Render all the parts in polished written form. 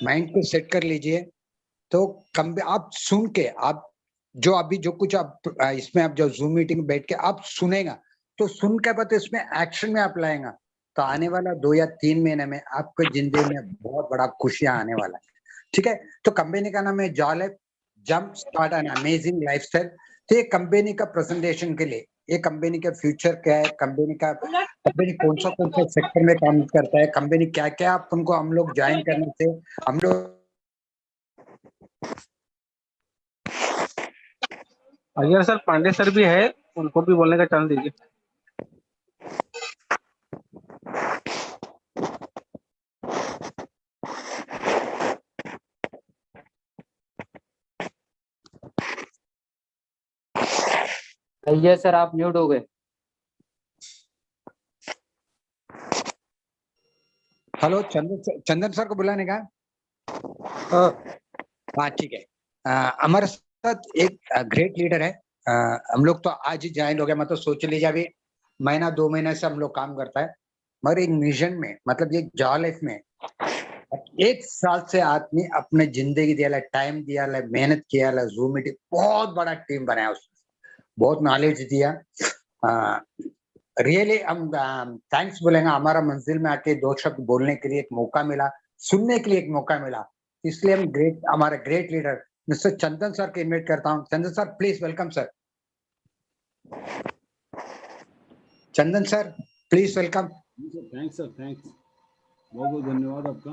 Mind को set कर लीजिए। तो कम आप सुन के आप जो अभी जो कुछ आप इसमें आप जो ज़ूम मीटिंग में बैठ के आप सुनेगा, तो सुन के बाद इसमें एक्शन में आप लाएगा, तो आने वाला 2 या 3 महीने में आपकी ज़िंदगी में बहुत बड़ा खुशियाँ आने वाला है। ठीक है? तो कंपनी का नाम है जॉलिप jump start an amazing lifestyle. तो ये कंपनी का प्रेज़ेंटेशन के लिए, ये कंपनी का फ्यूचर क्या है, कंपनी कौन-सा सेक्टर में काम करता है, कंपनी क्या-क्या आप उनको हम लोग जॉइन करने से हम लोग अय्यर सर, पांडे सर भी है, उनको भी बोलने का चांस दीजिए। अय्यर सर आप म्यूट हो गए। हेलो चंदन सर को बुलाने का। हाँ ठीक है। हमारे साथ एक ग्रेट लीडर है। हम लोग तो आज ही ज्वाइन हो गया, मतलब सोच लीजिए अभी महीना 2 महीने से हम लोग काम करता है, मगर एक मिशन में मतलब ये जॉब लाइफ में 1 साल से आदमी अपने जिंदगी दिया, टाइम दिया, मेहनत किया, जूम मीटिंग बहुत बड़ा टीम बनाया, उसने बहुत नॉलेज दिया। रियली हम थैंक्स बोलेंगे, हमारा मंजिल में आके 2 शब्द बोलने के लिए एक मौका मिला, सुनने के लिए एक मौका मिला, इसलिए हम हमारा great leader mister Chandan sir को इनवाइट करता हूँ। Chandan sir please welcome sir. Chandan sir please welcome. Thanks sir, thanks, बहुत बहुत धन्यवाद आपका,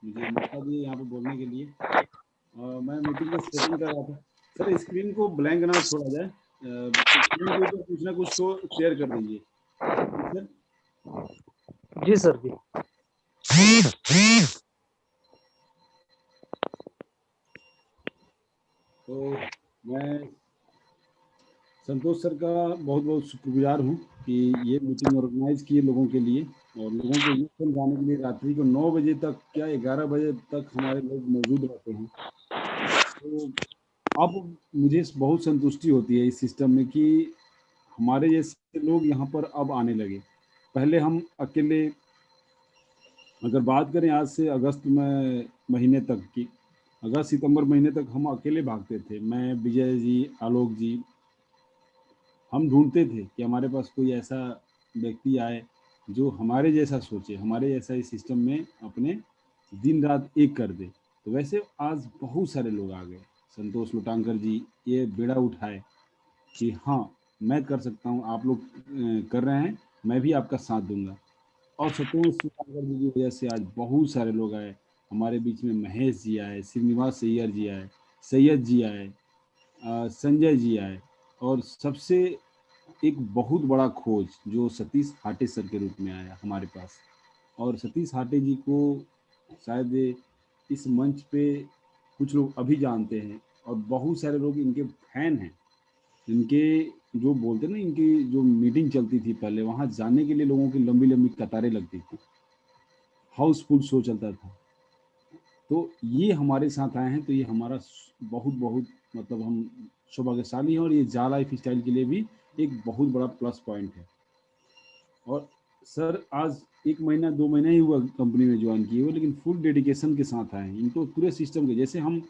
मुझे मौका दिया यहाँ पे बोलने के लिए। मैं मीटिंग का सेटिंग कर रहा था सर। स्क्रीन को ब्लैंक ना छोड़ा जाए, स्क्रीन के ऊपर कुछ ना कुछ तो शेयर कर दीजिए सर। जी सर जी। तो मैं संतोष सर का बहुत बहुत शुक्रगुजार हूँ कि ये मीटिंग ऑर्गेनाइज किए लोगों के लिए, और लोगों को ये समझाने के लिए रात्रि को 9 बजे तक क्या 11 बजे तक हमारे लोग मौजूद रहते हैं। तो अब मुझे बहुत संतुष्टि होती है इस सिस्टम में कि हमारे जैसे लोग यहाँ पर अब आने लगे। पहले हम अकेले, अगर बात करें आज से अगस्त में महीने तक की, अगस्त सितंबर महीने तक हम अकेले भागते थे, मैं, विजय जी, आलोक जी, हम ढूंढते थे कि हमारे पास कोई ऐसा व्यक्ति आए जो हमारे जैसा सोचे, हमारे जैसा इस सिस्टम में अपने दिन रात एक कर दे। तो वैसे आज बहुत सारे लोग आ गए। संतोष लुटांकर जी ये बेड़ा उठाए कि हाँ मैं कर सकता हूँ, आप लोग कर रहे हैं, मैं भी आपका साथ दूंगा। और सतोष लुटांकर जी की वजह से आज बहुत सारे लोग आए हमारे बीच में। महेश जी आए, श्रीनिवास सैयर जी आए, सैयद जी आए, संजय जी आए, और सबसे एक बहुत बड़ा खोज जो सतीश हाटे सर के रूप में आया हमारे पास। और सतीश हाटे जी को शायद इस मंच पे कुछ लोग अभी जानते हैं, और बहुत सारे लोग इनके फैन हैं। इनके जो बोलते ना, इनकी जो मीटिंग चलती थी पहले, वहाँ जाने के लिए लोगों की लंबी लंबी कतारें लगती थी, हाउसफुल शो चलता था। तो ये हमारे साथ आए हैं, तो ये हमारा बहुत बहुत मतलब हम सौभाग्यशाली हैं, और ये जा लाइफ स्टाइल के लिए भी एक बहुत बड़ा प्लस पॉइंट है। और सर आज 1 महीना 2 महीना ही हुआ कंपनी में ज्वाइन किए हुए, लेकिन फुल डेडिकेशन के साथ आए हैं। इनको पूरे सिस्टम के, जैसे हम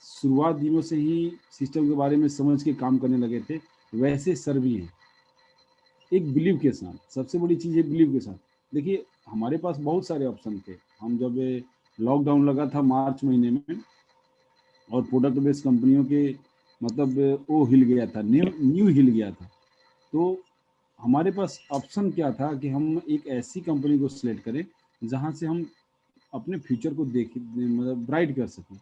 शुरुआत दिनों से ही सिस्टम के बारे में समझ के काम करने लगे थे, वैसे सर भी हैं, एक बिलीव के साथ। सबसे बड़ी चीज़ है बिलीव के साथ। देखिए हमारे पास बहुत सारे ऑप्शन थे। हम जब लॉकडाउन लगा था मार्च महीने में, और प्रोडक्ट बेस्ड कंपनियों के मतलब वो हिल गया था, न्यू हिल गया था, तो हमारे पास ऑप्शन क्या था कि हम एक ऐसी कंपनी को सिलेक्ट करें जहां से हम अपने फ्यूचर को देख मतलब ब्राइट कर सकें।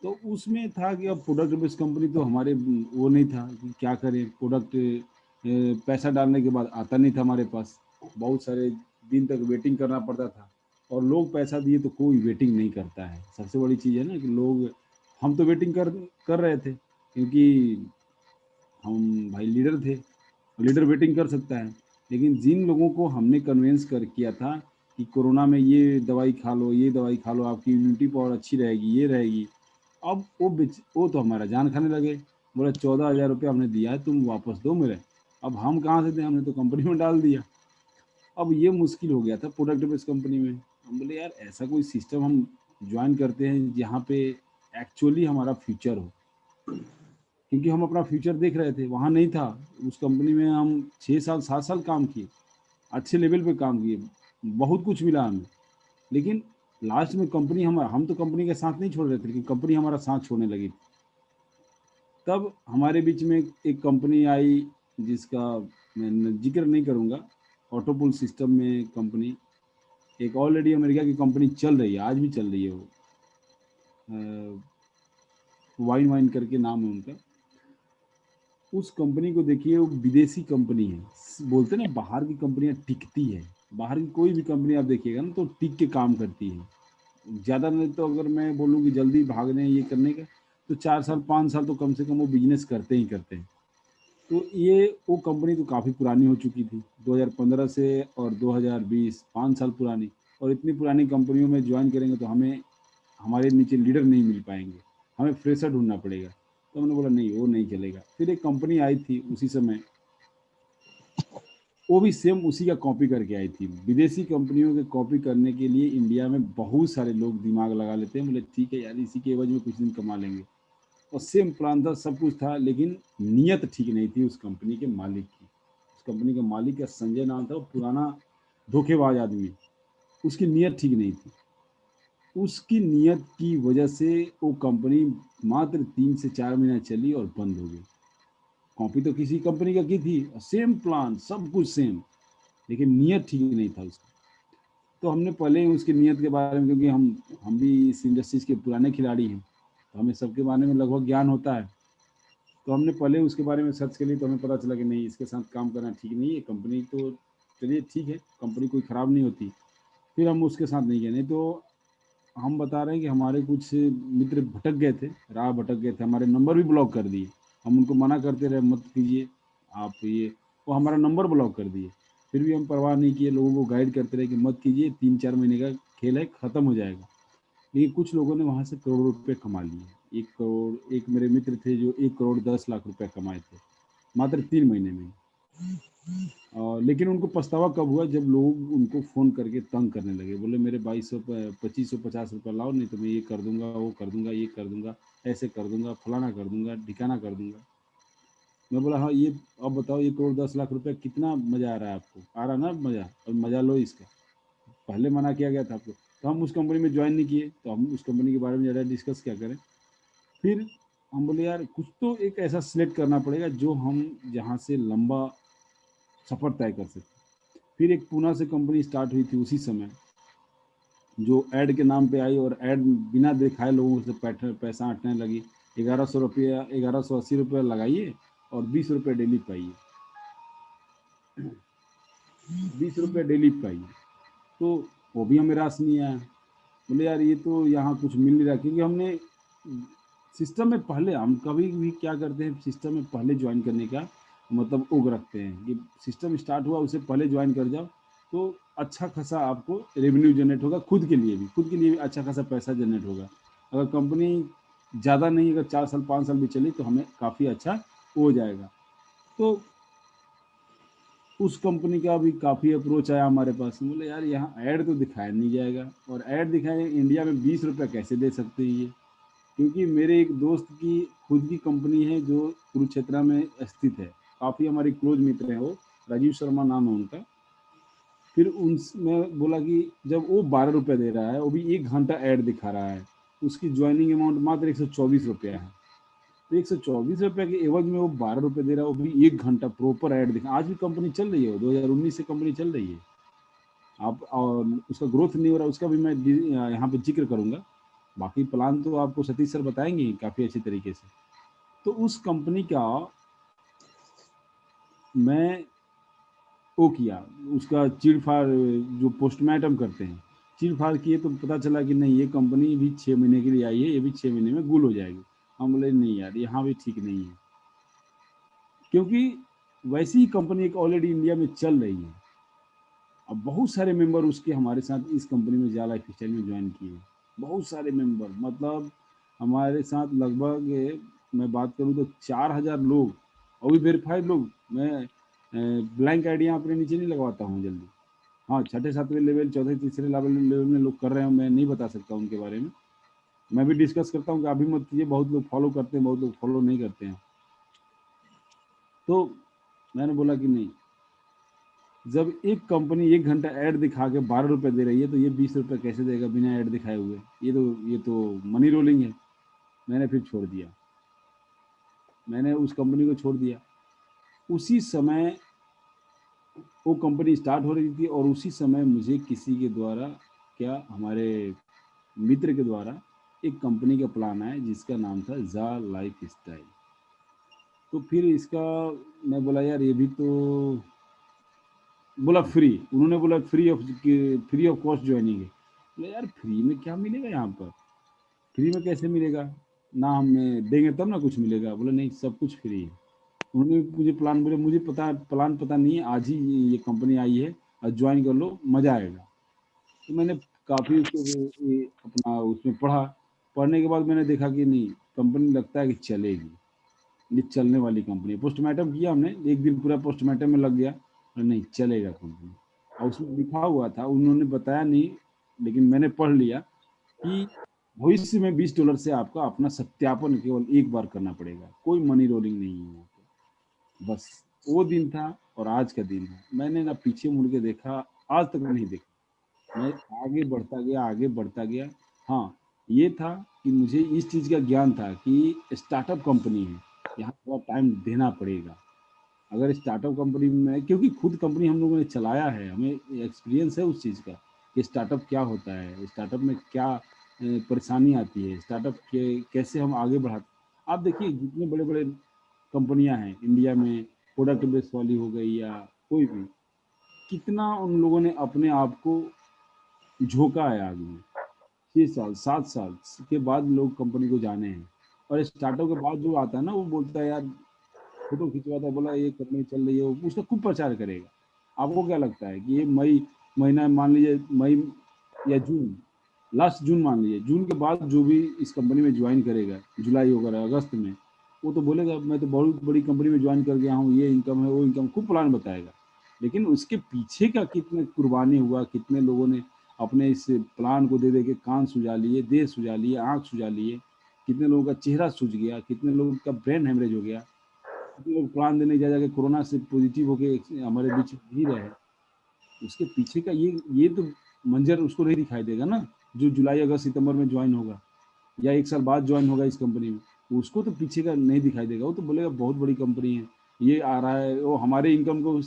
तो उसमें था कि अब प्रोडक्ट बेस्ड कंपनी तो हमारे वो नहीं था कि क्या करें, प्रोडक्ट पैसा डालने के बाद आता नहीं था हमारे पास, बहुत सारे दिन तक वेटिंग करना पड़ता था, और लोग पैसा दिए तो कोई वेटिंग नहीं करता है। सबसे बड़ी चीज़ है ना कि लोग, हम तो वेटिंग कर रहे थे क्योंकि हम भाई लीडर थे, लीडर वेटिंग कर सकता है। लेकिन जिन लोगों को हमने कन्वेंस कर किया था कि कोरोना में ये दवाई खा लो, ये दवाई खा लो, आपकी इम्यूनिटी पावर अच्छी रहेगी, ये रहेगी, अब वो तो हमारा जान खाने लगे। बोला 14,000 रुपये हमने दिया है, तुम वापस दो मेरे। अब हम कहाँ से दें, हमने तो कंपनी में डाल दिया। अब ये मुश्किल हो गया था प्रोडक्ट बेस्ड कंपनी में। हम बोले यार ऐसा कोई सिस्टम हम ज्वाइन करते हैं जहाँ पे एक्चुअली हमारा फ्यूचर हो, क्योंकि हम अपना फ्यूचर देख रहे थे, वहाँ नहीं था। उस कंपनी में हम 6 साल 7 साल काम किए, अच्छे लेवल पे काम किए, बहुत कुछ मिला हमें। लेकिन लास्ट में कंपनी हम तो कंपनी का साथ नहीं छोड़ रहे थे, लेकिन कंपनी हमारा साथ छोड़ने लगी। तब हमारे बीच में एक कंपनी आई जिसका मैं जिक्र नहीं करूँगा, ऑटोपुल सिस्टम में कंपनी, एक ऑलरेडी अमेरिका की कंपनी चल रही है, आज भी चल रही है वो, वाइन वाइन करके नाम है उनका। उस कंपनी को देखिए, वो विदेशी कंपनी है। बोलते ना बाहर की कंपनियां टिकती है, बाहर की कोई भी कंपनी आप देखिएगा ना तो टिक के काम करती है। ज़्यादा नहीं तो अगर मैं बोलूँ कि जल्दी भागने ये करने का, तो 4 साल 5 साल तो कम से कम वो बिजनेस करते ही करते हैं। तो ये वो कंपनी तो काफ़ी पुरानी हो चुकी थी, 2015 से और 2020, 5 साल पुरानी। और इतनी पुरानी कंपनियों में ज्वाइन करेंगे तो हमें हमारे नीचे लीडर नहीं मिल पाएंगे, हमें फ्रेशर ढूंढना पड़ेगा। तो हमने बोला नहीं, वो नहीं चलेगा। फिर एक कंपनी आई थी उसी समय, वो भी सेम उसी का कॉपी करके आई थी। विदेशी कंपनियों के कॉपी करने के लिए इंडिया में बहुत सारे लोग दिमाग लगा लेते हैं, बोले ठीक है यार, इसी के एवज में कुछ दिन कमा लेंगे। और सेम प्लान था, सब कुछ था, लेकिन नीयत ठीक नहीं थी उस कंपनी के मालिक की। उस कंपनी के मालिक का संजय नाम था, वो पुराना धोखेबाज आदमी, उसकी नीयत ठीक नहीं थी। उसकी नीयत की वजह से वो कंपनी मात्र 3 से 4 महीना चली और बंद हो गई। कॉपी तो किसी कंपनी का की थी, सेम प्लान, सब कुछ सेम, लेकिन नीयत ठीक नहीं था उसका। तो हमने पहले ही उसकी नीयत के बारे में, क्योंकि हम भी इस इंडस्ट्रीज के पुराने खिलाड़ी हैं, तो हमें सबके बारे में लगभग ज्ञान होता है। तो हमने पहले उसके बारे में सर्च कर ली, तो हमें पता चला कि नहीं, इसके साथ काम करना ठीक नहीं है। कंपनी तो चलिए ठीक है, कंपनी कोई ख़राब नहीं होती, फिर हम उसके साथ नहीं गए। नहीं तो हम बता रहे हैं कि हमारे कुछ मित्र भटक गए थे, राह भटक गए थे, हमारे नंबर भी ब्लॉक कर दिए। हम उनको मना करते रहे, मत कीजिए आप ये, वो हमारा नंबर ब्लॉक कर दिए। फिर भी हम परवाह नहीं किए, लोगों को गाइड करते रहे कि मत कीजिए, 3-4 महीने का खेल है, ख़त्म हो जाएगा। लेकिन कुछ लोगों ने वहाँ से करोड़ों रुपये कमा लिए। 1 करोड़, एक मेरे मित्र थे जो 1 करोड़ 10 लाख रुपये कमाए थे मात्र 3 महीने में। लेकिन उनको पछतावा कब हुआ, जब लोग उनको फ़ोन करके तंग करने लगे, बोले मेरे 2200 2550 रुपये लाओ, नहीं तो मैं ये कर दूंगा, वो कर दूंगा, ये कर दूंगा, ऐसे कर दूंगा, फलाना कर दूंगा, ढिकाना कर दूंगा। मैं बोला हाँ, ये अब बताओ, 1 करोड़ 10 लाख रुपये कितना मज़ा आ रहा है आपको? आ रहा ना मज़ा? और मज़ा लो इसका। पहले मना किया गया था आपको, तो हम उस कंपनी में ज्वाइन नहीं किए। तो हम उस कंपनी के बारे में ज़्यादा डिस्कस क्या करें। फिर हम बोले यार, कुछ तो एक ऐसा सिलेक्ट करना पड़ेगा जो हम जहाँ से लंबा सफ़र तय कर सकते। फिर एक पूना से कंपनी स्टार्ट हुई थी उसी समय, जो ऐड के नाम पे आई, और ऐड बिना दिखाए लोगों से पैसा हटने लगी। 1180 रुपये लगाइए और 20 रुपये डेली पाइए, 20 रुपये डेली पाइए। तो वो भी हमें रास नहीं आया। बोले यार, ये तो यहाँ कुछ मिल नहीं रहा, क्योंकि हमने सिस्टम में पहले, हम कभी भी क्या करते हैं, सिस्टम में पहले ज्वाइन करने का मतलब उग रखते हैं कि सिस्टम स्टार्ट हुआ उससे पहले ज्वाइन कर जाओ, तो अच्छा खासा आपको रेवेन्यू जनरेट होगा, खुद के लिए भी अच्छा खासा पैसा जनरेट होगा। अगर कंपनी ज़्यादा नहीं, अगर 4 साल 5 साल भी चली तो हमें काफ़ी अच्छा हो जाएगा। तो उस कंपनी का भी काफ़ी अप्रोच आया हमारे पास। बोले यार, यहाँ ऐड तो दिखाया नहीं जाएगा, और ऐड दिखाए इंडिया में 20 रुपये कैसे दे सकते हैं ये। क्योंकि मेरे एक दोस्त की खुद की कंपनी है जो कुरुक्षेत्र में स्थित है, काफ़ी हमारे क्लोज मित्र हैं वो, राजीव शर्मा नाम है उनका। फिर उनमें बोला कि जब वो 12 रुपये दे रहा है, वो भी 1 घंटा ऐड दिखा रहा है, उसकी ज्वाइनिंग अमाउंट मात्र 124 रुपया है। तो 124 रुपये के एवज में वो 12 रुपये दे रहा है, वो भी 1 घंटा प्रॉपर ऐड दिखा। आज भी कंपनी चल रही है, 2019 से कंपनी चल रही है। आप, और उसका ग्रोथ नहीं हो रहा, उसका भी मैं यहाँ पे जिक्र करूँगा। बाकी प्लान तो आपको सतीश सर बताएंगे काफ़ी अच्छी तरीके से। तो उस कंपनी का मैं वो किया, उसका चीड़-फाड़, जो पोस्टमार्टम करते हैं, चीड़-फाड़ किए तो पता चला कि नहीं, ये कंपनी भी 6 महीने के लिए आई है, ये भी 6 महीने में गुल हो जाएगी। हम बोले नहीं यार, यहाँ भी ठीक नहीं है, क्योंकि वैसी ही कंपनी एक ऑलरेडी इंडिया में चल रही है। अब बहुत सारे मेंबर उसके हमारे साथ इस कंपनी में ज़ा लाइफस्टाइल में ज्वाइन किए, बहुत सारे मेंबर, मतलब हमारे साथ लगभग, मैं बात करूँ तो 4000 लोग, और भी वेरीफाइड लोग। मैं ब्लैंक आइडिया अपने नीचे नहीं लगवाता हूँ जल्दी, हाँ, छठे सातवें लेवल, चौथे तीसरे लेवल में लोग कर रहे हैं, मैं नहीं बता सकता उनके बारे में। मैं भी डिस्कस करता हूँ कि अभी मत कीजिए, बहुत लोग फॉलो करते हैं, बहुत लोग फॉलो नहीं करते हैं। तो मैंने बोला कि नहीं, जब एक कंपनी 1 घंटा ऐड दिखा के 12 रुपए दे रही है, तो ये 20 रुपए कैसे देगा बिना ऐड दिखाए हुए? ये तो मनी रोलिंग है। मैंने फिर छोड़ दिया, मैंने उस कंपनी को छोड़ दिया। उसी समय वो कंपनी स्टार्ट हो रही थी और उसी समय मुझे किसी के द्वारा, क्या हमारे मित्र के द्वारा, एक कंपनी का प्लान आया जिसका नाम था जा लाइफ स्टाइल। तो फिर इसका मैं बोला यार ये भी तो, बोला फ्री, उन्होंने बोला फ्री ऑफ कॉस्ट ज्वाइनिंग है। बोला यार फ्री में क्या मिलेगा यहाँ पर, फ्री में कैसे मिलेगा, ना हमें देंगे तब ना कुछ मिलेगा। बोला नहीं, सब कुछ फ्री है। उन्होंने मुझे प्लान, बोले मुझे प्लान पता नहीं है, आज ही ये कंपनी आई है और ज्वाइन कर लो, मज़ा आएगा। तो मैंने काफ़ी उसको अपना उसमें पढ़ा। पढ़ने के बाद मैंने देखा कि नहीं, कंपनी लगता है कि चलेगी, ये चलने वाली कंपनी है। पोस्टमार्टम किया हमने, एक दिन पूरा पोस्टमार्टम में लग गया, नहीं चलेगा कंपनी। और उसमें लिखा हुआ था, उन्होंने बताया नहीं लेकिन मैंने पढ़ लिया कि भविष्य में $20 से आपका अपना सत्यापन केवल एक बार करना पड़ेगा, कोई मनी रोलिंग नहीं है यहाँ पे। बस वो दिन था और आज का दिन है। मैंने ना पीछे मुड़ के देखा, आज तक नहीं देखा। मैं आगे बढ़ता गया, आगे बढ़ता गया। हाँ, ये था कि मुझे इस चीज़ का ज्ञान था कि स्टार्टअप कंपनी है, यहाँ थोड़ा टाइम देना पड़ेगा। अगर स्टार्टअप कंपनी में, क्योंकि खुद कंपनी हम लोगों ने चलाया है, हमें एक्सपीरियंस है उस चीज़ का कि स्टार्टअप क्या होता है, स्टार्टअप में क्या परेशानी आती है, स्टार्टअप के कैसे हम आगे बढ़ाते। आप देखिए जितने बड़े बड़े कंपनियां हैं इंडिया में, प्रोडक्ट बेस्ड वाली हो गई या कोई भी, कितना उन लोगों ने अपने आप को झोंका है आगे में। 6 साल 7 साल के बाद लोग कंपनी को जाने हैं। और स्टार्टअप के बाद जो आता है ना, वो बोलता है यार, फोटो खिंचवाता है, बोला ये कंपनी चल रही है, वो उसका खूब प्रचार करेगा। आपको क्या लगता है कि ये मई महीना, मान लीजिए मई या जून, लास्ट जून मान लीजिए, जून के बाद जो भी इस कंपनी में ज्वाइन करेगा, जुलाई वगैरह अगस्त में, वो तो बोलेगा मैं तो बहुत बड़ी कंपनी में ज्वाइन कर गया हूँ, ये इनकम है वो इनकम, खूब प्लान बताएगा। लेकिन उसके पीछे का कितने कुर्बानी हुआ, कितने लोगों ने अपने इस प्लान को दे दे के कान सुझा लिए, देह सुझा लिए, आँख सुझा लिए, कितने लोगों का चेहरा सूझ गया, कितने लोगों का ब्रेन हेमरेज हो गया, कितने लोग प्राण देने जा जाके कोरोना से पॉजिटिव होके हमारे बीच जी रहे हैं। उसके पीछे का ये तो मंजर उसको नहीं दिखाई देगा ना, जो जुलाई अगस्त सितंबर में ज्वाइन होगा या 1 साल बाद ज्वाइन होगा इस कंपनी में, उसको तो पीछे का नहीं दिखाई देगा। वो तो बोलेगा बहुत बड़ी कंपनी है, ये आ रहा है, वो हमारे इनकम को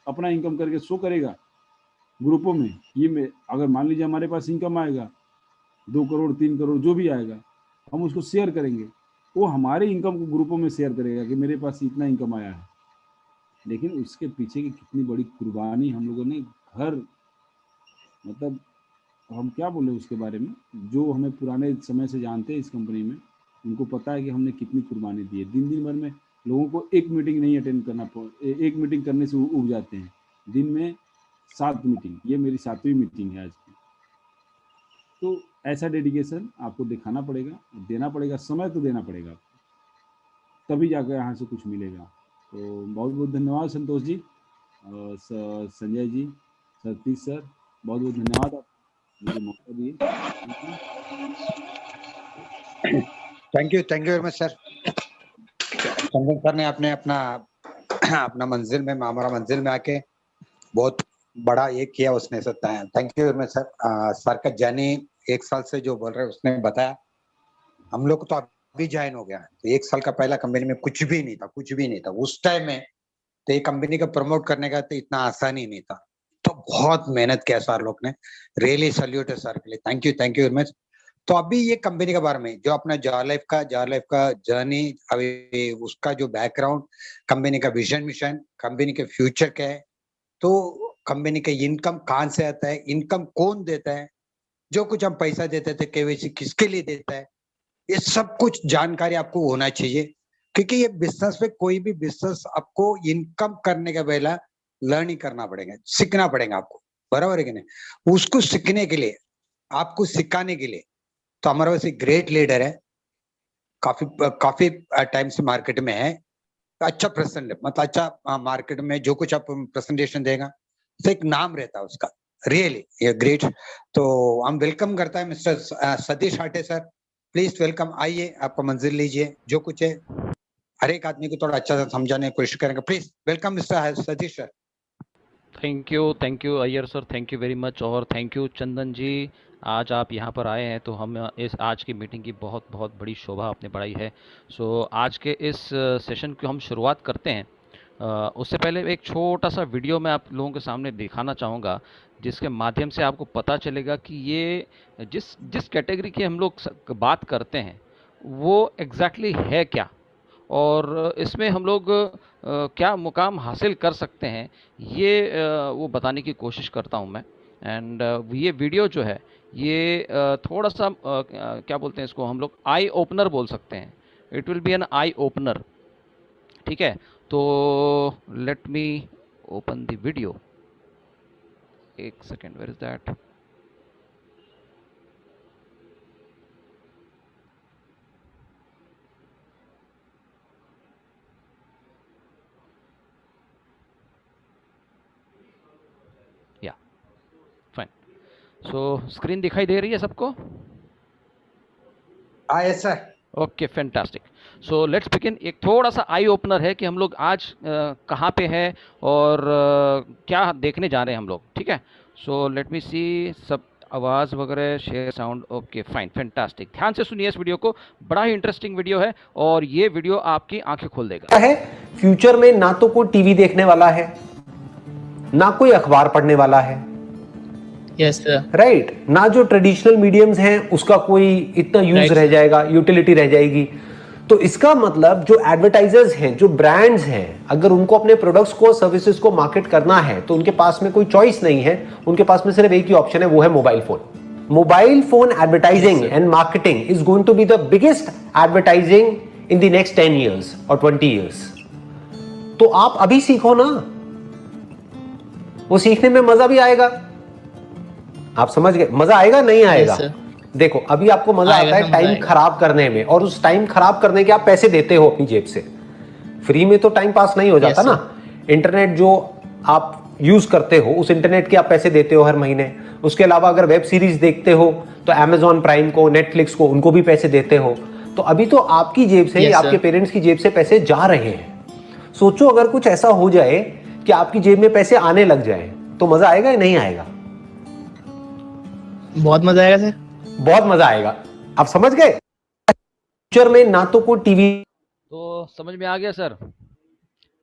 अपना इनकम करके शो करेगा ग्रुपों में। ये में अगर मान लीजिए हमारे पास इनकम आएगा 2 करोड़ 3 करोड़ जो भी आएगा, हम उसको शेयर करेंगे, वो हमारे इनकम को ग्रुपों में शेयर करेगा कि मेरे पास इतना इनकम आया है। लेकिन उसके पीछे की कितनी बड़ी कुर्बानी हम लोगों ने, घर, मतलब हम क्या बोले उसके बारे में, जो हमें पुराने समय से जानते हैं इस कंपनी में, उनको पता है कि हमने कितनी कुर्बानी दी है। दिन दिन भर में लोगों को एक मीटिंग नहीं अटेंड करना, एक मीटिंग करने से उब जाते हैं। दिन में 7 मीटिंग, ये मेरी 7वीं मीटिंग है आज की। तो ऐसा डेडिकेशन आपको दिखाना पड़ेगा, देना पड़ेगा, समय तो देना पड़ेगा, तभी जाकर यहाँ से कुछ मिलेगा। तो बहुत बहुत धन्यवाद संतोष जी, संजय जी, सतीश सर, बहुत बहुत धन्यवाद, आप मुझे मौका दिए। Thank you very much sir. Sanjay sir ने अपने अपना मंजिल में, हमारा मंजिल में आके बहुत बड़ा ये किया उसने sir. Thank you very much sir. Sir का जर्नी 1 साल से जो बोल रहे उसने बताया, हम लोग तो अभी ज्वाइन हो गया, तो 1 साल का पहला कंपनी में कुछ भी नहीं था, कुछ भी नहीं था उस टाइम में। तो ये कंपनी को प्रमोट करने का तो इतना आसान ही नहीं था, तो बहुत मेहनत किया सर लोग ने। रियली सल्यूट है सर के लिए, थैंक यू वेरी मच। तो अभी ये कंपनी के बारे में जो अपना जार लाइफ का जर्नी, अभी उसका जो बैकग्राउंड, कंपनी का विजन मिशन, कंपनी के फ्यूचर क्या है, तो कंपनी का इनकम कहाँ से आता है, इनकम कौन देता है, जो कुछ हम पैसा देते थे केवाईसी किसके लिए देता है, ये सब कुछ जानकारी आपको होना चाहिए। क्योंकि ये बिजनेस में, कोई भी बिजनेस आपको इनकम करने का पहला लर्न ही करना पड़ेगा, सीखना पड़ेगा आपको, बराबर है कि नहीं। उसको सीखने के लिए, आपको सिखाने के लिए, तो हमारे पास एक ग्रेट लीडर है, काफी टाइम से मार्केट में है, अच्छा प्रेजेंट, मतलब अच्छा मार्केट में जो कुछ आप प्रेजेंटेशन देगा तो एक नाम रहता है उसका, रियली ये ग्रेट। तो हम वेलकम करता है mister Satish Hate sir, please welcome, आइए आपका मंजिल लीजिए, जो कुछ है हर एक आदमी को थोड़ा अच्छा से समझाने की कोशिश करेंगे। Please welcome mister Satish sir. Thank you Iyer sir, thank you very much, और थैंक यू चंदन जी, आज आप यहाँ पर आए हैं तो हम इस आज की मीटिंग की बहुत बहुत बड़ी शोभा आपने बढ़ाई है। सो आज के इस सेशन की हम शुरुआत करते हैं। उससे पहले एक छोटा सा वीडियो मैं आप लोगों के सामने दिखाना चाहूँगा, जिसके माध्यम से आपको पता चलेगा कि ये जिस जिस कैटेगरी की हम लोग बात करते हैं वो एग्जैक्टली है क्या, और इसमें हम लोग क्या मुकाम हासिल कर सकते हैं, ये वो बताने की कोशिश करता हूं मैं। एंड ये वीडियो जो है ये थोड़ा सा क्या बोलते हैं इसको, हम लोग आई ओपनर बोल सकते हैं। It will be an eye opener, ठीक है। तो let me open the video, एक second, where is that. Yeah fine, so screen दिखाई दे रही है सबको? Yes sir. Okay, fantastic. So let's begin. एक थोड़ा सा आई ओपनर है कि हम लोग आज कहाँ पे हैं और क्या देखने जा रहे हैं हम लोग, ठीक है। सो लेट मी सी, सब आवाज़ वगैरह, share sound, okay fine, fantastic. ध्यान से सुनिए इस वीडियो को, बड़ा ही इंटरेस्टिंग वीडियो है और ये वीडियो आपकी आंखें खोल देगा। है फ्यूचर में ना तो कोई टीवी देखने वाला है, ना कोई अखबार पढ़ने वाला है, यस सर, राइट। ना जो ट्रेडिशनल मीडियम्स हैं उसका कोई इतना यूज Right. रह जाएगा, यूटिलिटी रह जाएगी। तो इसका मतलब जो एडवर्टाइजर्स हैं, जो ब्रांड्स हैं, अगर उनको अपने प्रोडक्ट्स को, सर्विसेज को मार्केट करना है तो उनके पास में कोई चॉइस नहीं है, उनके पास में सिर्फ एक ही ऑप्शन है, वो है mobile phone. Mobile phone advertising and marketing is going to be the biggest advertising in the next 10 years और 20 years। तो आप अभी सीखो ना, वो सीखने में मजा भी आएगा। आप समझ गए? मजा आएगा नहीं आएगा? Yes, sir. देखो अभी आपको मजा आएगा, आता है मजा टाइम आएगा। खराब करने में, और उस टाइम खराब करने के आप पैसे देते हो अपनी जेब से। फ्री में तो टाइम पास नहीं हो जाता Yes, ना। इंटरनेट जो आप यूज करते हो, उस इंटरनेट के आप पैसे देते हो हर महीने। उसके अलावा अगर वेब सीरीज देखते हो तो Amazon प्राइम को, नेटफ्लिक्स को, उनको भी पैसे देते हो। तो अभी तो आपकी जेब से, Yes, आपके sir. पेरेंट्स की जेब से पैसे जा रहे हैं। सोचो अगर कुछ ऐसा हो जाए कि आपकी जेब में पैसे आने लग जाए, तो मजा आएगा या नहीं आएगा? बहुत मजा आएगा सर। बहुत मजा आएगा। आप समझ गए? फ्यूचर में ना तो कोई टीवी, तो समझ में आ गया सर?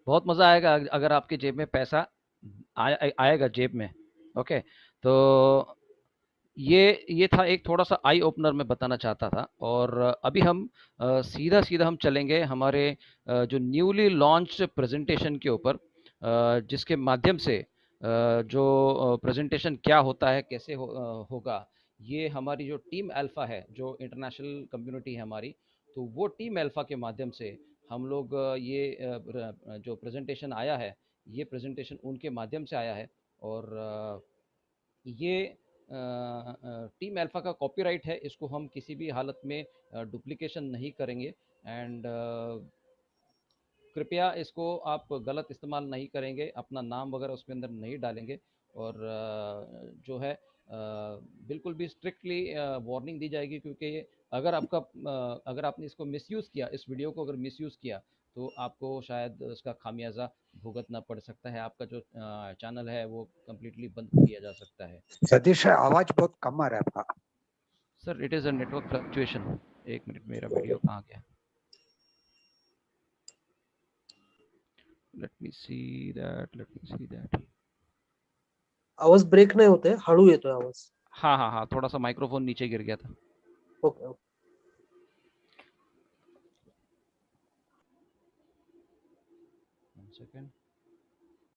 बहुत मज़ा आएगा अगर आपके जेब में पैसा आएगा जेब में। ओके, तो ये था एक थोड़ा सा आई ओपनर मैं बताना चाहता था। और अभी हम सीधा सीधा हम चलेंगे हमारे जो न्यूली लॉन्च प्रेजेंटेशन के ऊपर, जिसके माध्यम से जो प्रेजेंटेशन क्या होता है, कैसे होगा, ये हमारी जो टीम अल्फ़ा है, जो इंटरनेशनल कम्युनिटी है हमारी, तो वो टीम अल्फ़ा के माध्यम से हम लोग जो प्रेजेंटेशन आया है, ये प्रेजेंटेशन उनके माध्यम से आया है। और ये टीम अल्फ़ा का कॉपीराइट है, इसको हम किसी भी हालत में डुप्लीकेशन नहीं करेंगे। एंड कृपया इसको आप गलत इस्तेमाल नहीं करेंगे, अपना नाम वगैरह उसके अंदर नहीं डालेंगे। और जो है बिल्कुल भी स्ट्रिक्टली वार्निंग दी जाएगी, क्योंकि अगर आपने इसको मिसयूज़ किया, इस वीडियो को अगर मिसयूज़ किया, तो आपको शायद उसका खामियाजा भुगतना पड़ सकता है। आपका जो चैनल है वो कम्प्लीटली बंद किया जा सकता है। सतीश सर आवाज बहुत कम आ रहा है आपका। Sir it is a network fluctuation. एक मिनट, मेरा वीडियो कहाँ गया? Let me see that. आवाज ब्रेक नाही होते, हळू येतोय आवाज. हाँ हाँ हाँ, थोड़ा सा माइक्रोफोन नीचे गिर गया था। Okay okay. One second.